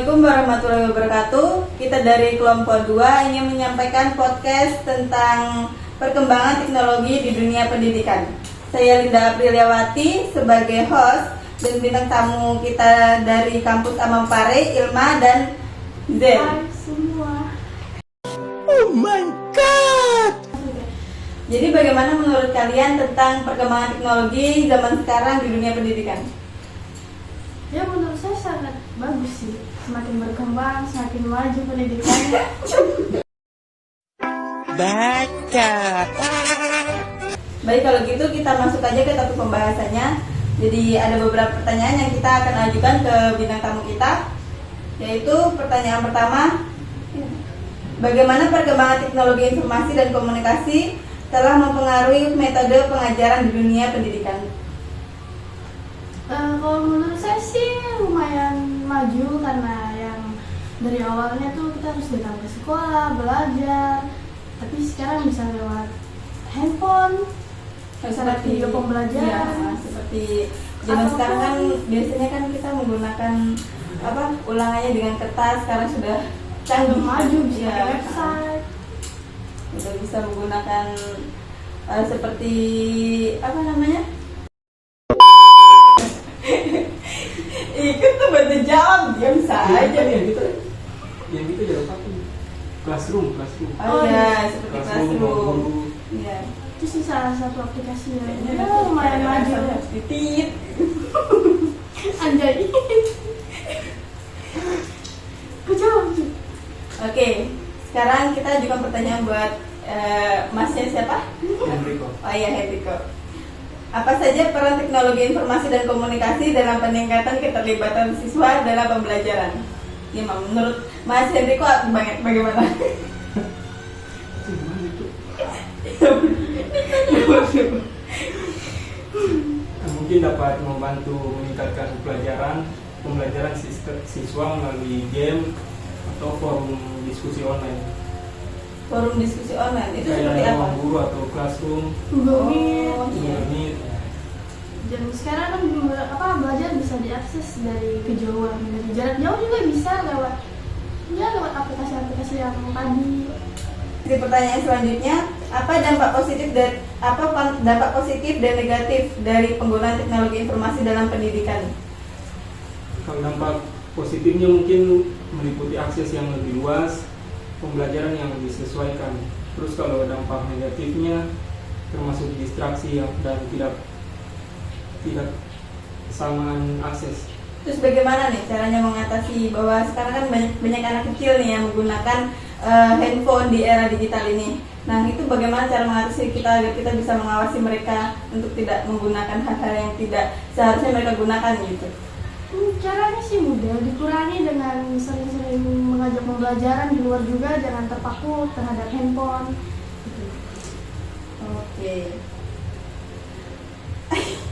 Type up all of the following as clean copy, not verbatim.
Assalamualaikum warahmatullahi wabarakatuh. Kita dari kelompok 2 ingin menyampaikan podcast tentang perkembangan teknologi di dunia pendidikan. Saya Linda Apriliawati sebagai host dan bintang tamu kita dari kampus Amangpare, Ilma dan Zen. Hai semua. Oh my god. Jadi bagaimana menurut kalian tentang perkembangan teknologi zaman sekarang di dunia pendidikan? Ya menurut saya sangat bagus sih. Semakin berkembang, semakin maju pendidikannya. Baca. Baik, kalau gitu kita masuk aja ke topik pembahasannya. Jadi ada beberapa pertanyaan yang kita akan ajukan ke bintang tamu kita. Yaitu pertanyaan pertama, bagaimana perkembangan teknologi informasi dan komunikasi telah mempengaruhi metode pengajaran di dunia pendidikan? Kalau menurut saya sih lumayan maju karena yang dari awalnya tuh kita harus datang ke sekolah, belajar. Tapi sekarang bisa lewat handphone, seperti video pembelajaran. Ya, seperti zaman sekarang kan biasanya kan kita menggunakan ulangannya dengan kertas, sekarang sudah Canggih maju, bisa ya, pakai website. Sudah bisa menggunakan seperti apa namanya? Ikut tuh bantu jawab, diam saja gitu. Yang itu jauh apa? Classroom. Oh iya, seperti Classroom, Classroom. guru. Iya. Itu sih salah satu aplikasi yang Ya, lumayan maju. harus titit. Anjay. Kejauh. Oke, sekarang kita ajukan pertanyaan buat masnya siapa? Enrico. Oh iya, Henriko. Apa saja peran teknologi informasi dan komunikasi dalam peningkatan keterlibatan siswa dalam pembelajaran? Ya, menurut Mas Henriko bagaimana? Gimana itu? Mungkin dapat membantu meningkatkan pembelajaran siswa melalui game atau forum diskusi online. Forum diskusi online itu Kayak seperti apa? ruang guru atau classroom. Google Meet. Oh, iya. Ini Dan sekarang kan belajar bisa diakses dari kejauhan, dari jarak jauh juga bisa lewat aplikasi-aplikasi yang tadi. Di pertanyaan selanjutnya, apa dampak positif dan negatif dari penggunaan teknologi informasi dalam pendidikan? kalau dampak positifnya mungkin meliputi akses yang lebih luas, pembelajaran yang disesuaikan. Terus kalau dampak negatifnya termasuk distraksi dan tidak kesamaan akses. Terus bagaimana nih caranya mengatasi bahwa sekarang kan banyak anak kecil nih yang menggunakan handphone di era digital ini. Nah, itu bagaimana cara mengatasi kita agar kita bisa mengawasi mereka untuk tidak menggunakan hal-hal yang tidak seharusnya mereka gunakan gitu? Caranya sih mudah, dikurangi dengan sering-sering mengajak pembelajaran di luar juga, jangan terpaku terhadap handphone. Gitu. Oke.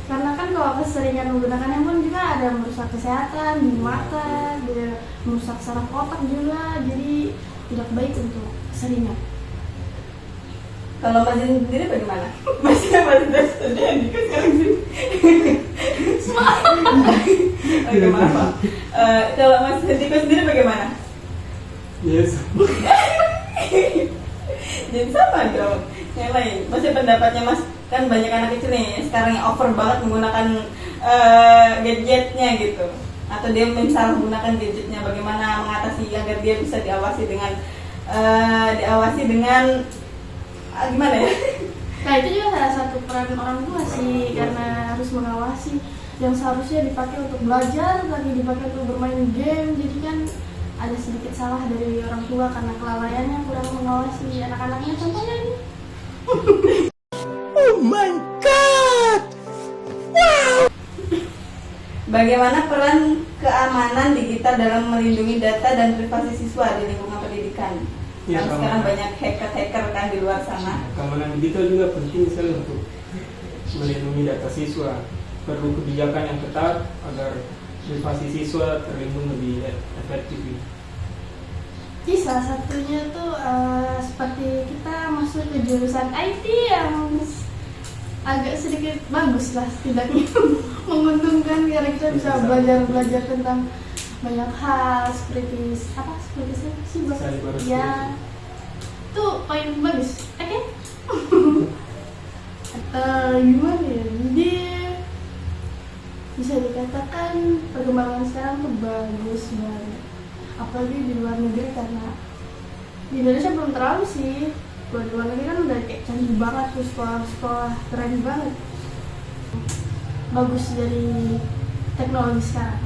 Karena kan kalau keseringan menggunakan handphone juga ada merusak kesehatan di mata, dia merusak saraf otak juga, jadi tidak baik untuk keseringan. Kalau Mas Zen sendiri bagaimana? Mas Zen sekarang sih. Oke, maaf. Kalau Mas Hendiko sendiri bagaimana? Yes. Jadi sama dong. Yang lain, maksudnya pendapatnya Mas, kan banyak anak kecil nih sekarang yang over banget menggunakan gadgetnya gitu, atau dia menggunakan gadgetnya. Bagaimana mengatasi agar dia bisa diawasi dengan gimana ya? Nah itu juga salah satu peran orang tua sih, karena harus mengawasi yang seharusnya dipakai untuk belajar lagi dipakai untuk bermain game, jadi kan ada sedikit salah dari orang tua karena kelalaiannya kurang mengawasi anak-anaknya, contohnya ini. Oh my god. Bagaimana peran keamanan digital dalam melindungi data dan privasi siswa di lingkungan pendidikan? Ya, Karena sekarang banyak hacker kan di luar sana. Keamanan digital juga penting sekali untuk melindungi data siswa. Perlu kebijakan yang ketat agar privasi siswa terlindung lebih efektif. Jadi salah satunya tuh seperti kita masuk ke jurusan IT yang agak sedikit bagus lah setidaknya menguntungkan karena kita bisa belajar tentang banyak hal seperti sih Cyber ya itu paling bagus, oke? Gimana ya, jadi bisa dikatakan perkembangan sekarang tuh bagus banget, apalagi di luar negeri, karena di Indonesia belum terlalu sih. Kalau di luar negeri kan udah kayak canggih banget tuh, sekolah keren banget, bagus dari teknologi sekarang.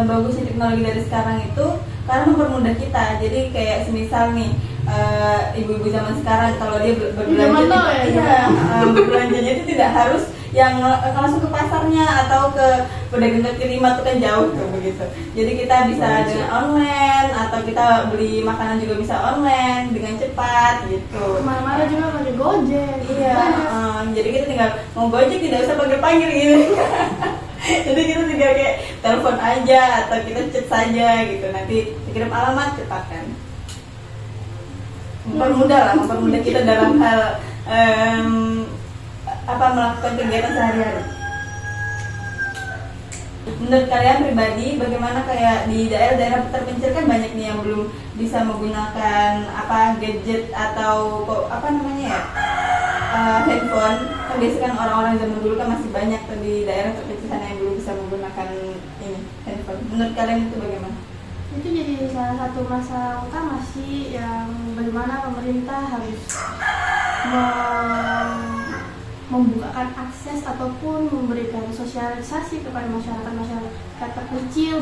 Bagusnya teknologi dari sekarang itu karena mempermudah kita. Jadi kayak semisal nih ibu-ibu zaman sekarang kalau dia Zaman now ya? Berbelanja itu tidak harus yang langsung ke pasarnya atau ke pedagang kaki lima itu kan jauh tuh begitu. Jadi kita bisa dengan online atau kita beli makanan juga bisa online dengan cepat gitu. Kemana-mana juga pakai Gojek. Iya, jadi kita tinggal mau Gojek tidak usah panggil-panggil gitu. Jadi kita tinggal kayak telepon aja atau kita chat saja gitu, nanti kirim alamat cepat kan. Mempermudah kita dalam hal melakukan kegiatan sehari-hari. Menurut kalian pribadi, bagaimana kayak di daerah-daerah terpencil kan banyak nih yang belum bisa menggunakan gadget atau handphone. Kan biasanya kan orang-orang zaman dulu kan masih banyak tuh di daerah terpencil sana yang belum bisa menggunakan handphone. Menurut kalian itu bagaimana? Itu jadi salah satu masalah utama sih, yang bagaimana pemerintah harus membukakan akses ataupun memberikan sosialisasi kepada masyarakat terkecil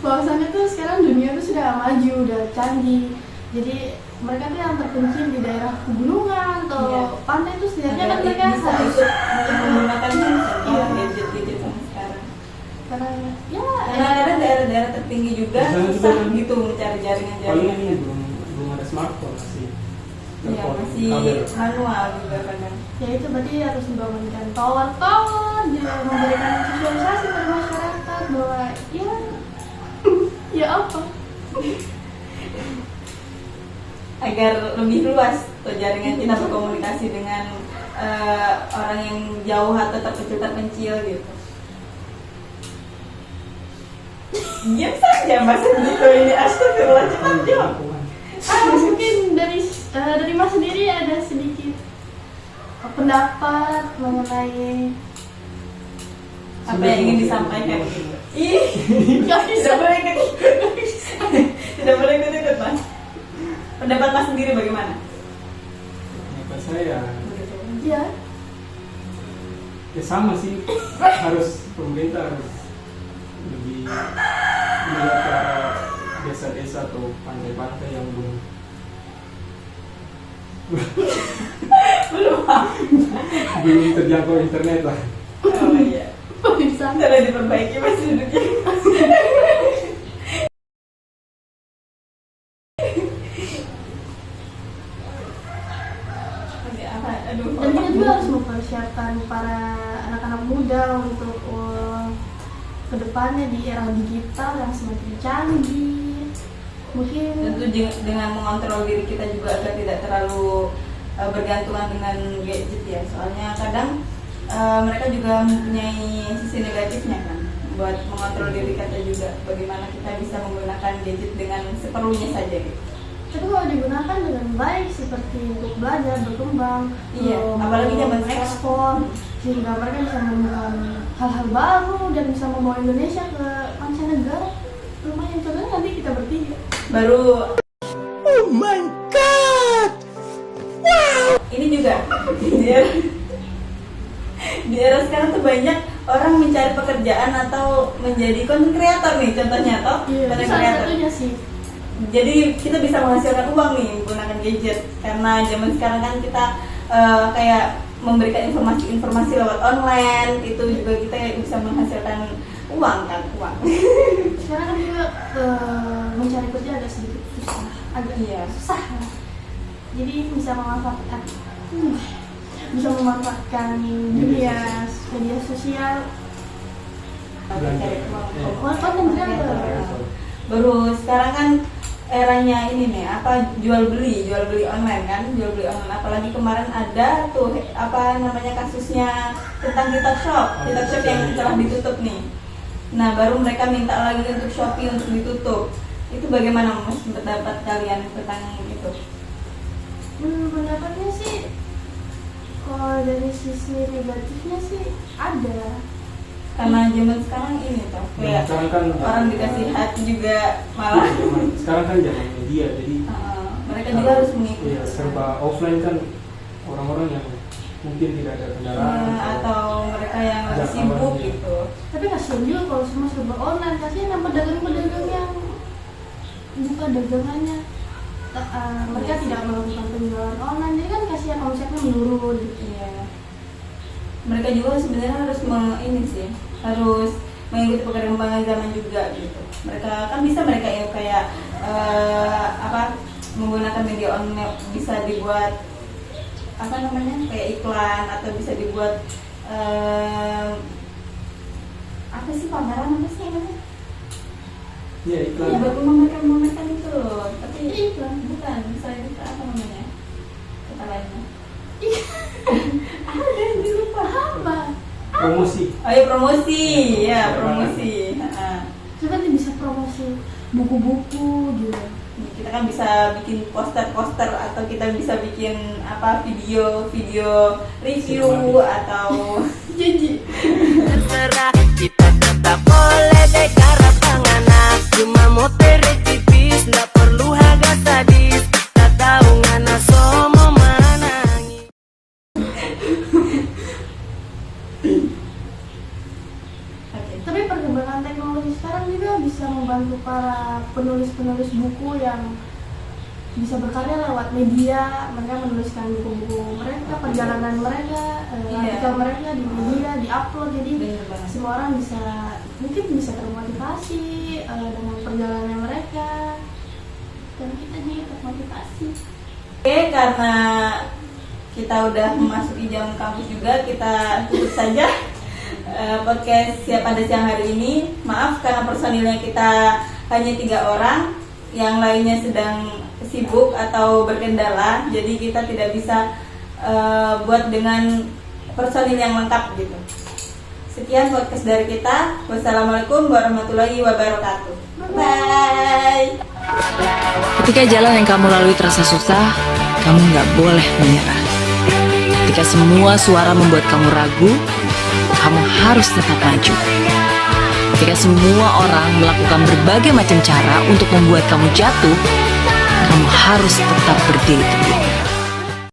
bahwasannya tuh sekarang dunia tuh sudah maju, udah canggih. Jadi mereka tuh yang terpencil di daerah pegunungan atau pantai tuh setidaknya kan mereka bisa harus menggunakan iya. gadget sama sekarang. Karena Karena ada daerah-daerah tertinggi juga susah gitu mencari jaringan-jaringan. Paling belum ada smartphone masih. Iya, masih manual juga kadang. ya itu berarti harus membangunkan tower dia memberikan sosialisasi pada masyarakat bahwa ya apa Agar lebih luas tuh jaringan kita berkomunikasi dengan orang yang jauh atau terpencil gitu. Diam saja Mas gitu ini, astagfirullah, cepat jawab. mungkin dari Mas sendiri ada sedikit pendapat mengenai Apa yang ingin disampaikan? Ih, nggak bisa. tidak boleh ikut Mas. Pendapat Mas sendiri bagaimana? Pendapat saya Ya, ya sama sih, pemerintah harus lebih melihat ke arah desa-desa atau pantai-pantai yang belum terjangkau internet lah. Oh iya. bisa. Cara diperbaiki Mas duduknya. Aduh. Dan kita juga harus mempersiapkan para anak-anak muda untuk kedepannya di era digital yang semakin canggih. Mungkin Tentu dengan mengontrol diri kita juga agar tidak terlalu bergantungan dengan gadget ya. Soalnya kadang mereka juga mempunyai sisi negatifnya kan. Buat mengontrol diri kita juga, bagaimana kita bisa menggunakan gadget dengan seperlunya saja gitu. tapi kalau digunakan dengan baik seperti untuk belajar, berkembang, Iya, apalagi zaman sekarang. ekspor, sehingga mereka bisa menemukan hal-hal baru dan bisa membawa Indonesia ke mancanegara. Lumayan, contohnya nanti kita bertiga. Baru Oh my god! ini juga di era sekarang tuh banyak orang mencari pekerjaan atau menjadi content creator nih contohnya toh. Iya, itu Content salah creator. satunya sih. Jadi kita bisa menghasilkan uang nih menggunakan gadget, karena zaman sekarang kan kita kayak memberikan informasi lewat online, itu juga kita bisa menghasilkan uang kan, uang. Sekarang kan juga mencari kerja agak sedikit susah, Iya. susah. Jadi bisa memanfaatkan dunia media sosial. Cari uang. Konten creator. Baru sekarang kan eranya ini nih jual beli online kan, jual beli online. Apalagi kemarin ada tuh kasusnya tentang TikTok Shop yang telah ditutup nih. Nah baru mereka minta lagi untuk Shopee untuk ditutup. Itu bagaimana Mas pendapat kalian tentang itu? Pendapatnya sih kalau dari sisi negatifnya sih ada. Karena zaman sekarang ini toh kayak sekarang kan orang dikasih hati juga malah sekarang kan zaman media, jadi mereka juga harus mengikuti. iya, serba offline kan, orang-orang yang mungkin tidak ada kendaraan Atau mereka yang lagi sibuk iya. gitu. Tapi kasihan juga kalau semua serba online, kasihan sama pedagang-pedagang yang buka dagangannya. Mereka tidak melakukan penjualan online, jadi kan kasihan omsetnya menurun gitu. Iya. Mereka juga sebenarnya harus ini sih, harus mengikuti perkembangan zaman juga gitu. Mereka kan bisa mereka ya kayak menggunakan media online, bisa dibuat kayak iklan, atau bisa dibuat apa sih pameran apa sih namanya? iya iklan. Ya buat memamerkan itu loh. Tapi Iklan. bukan, misalnya itu apa namanya? Kata lainnya. Ada yang lupa. Apa? Promosi. Oh ya promosi, ya promosi. Coba nih bisa promosi buku-buku gitu. Kita kan bisa bikin poster-poster, atau kita bisa bikin video review atau Janji. Terserah kita tetap boleh dekara panganas. Cuma motor tipis, nggak perlu harga sadis. Tak tahu ngana somo manangi. Tapi perkembangan teknologi sekarang juga bisa membantu para penulis-penulis buku yang bisa berkarya lewat media. Mereka menuliskan buku-buku mereka, perjalanan mereka, artikel mereka di media, di-upload. Jadi Bener banget. semua orang mungkin bisa termotivasi dengan perjalanan mereka, dan kita juga termotivasi. Oke, karena kita udah memasuki jam kampus juga, kita tutup saja podcast siap pada siang hari ini. Maaf karena personilnya kita hanya 3 orang, yang lainnya sedang sibuk atau berkendala, jadi kita tidak bisa buat dengan personil yang lengkap gitu. Sekian podcast dari kita. Wassalamualaikum warahmatullahi wabarakatuh. Bye. Ketika jalan yang kamu lalui terasa susah, kamu nggak boleh menyerah. Ketika semua suara membuat kamu ragu, kamu harus tetap maju. Ketika semua orang melakukan berbagai macam cara untuk membuat kamu jatuh, kamu harus tetap berdiri teguh.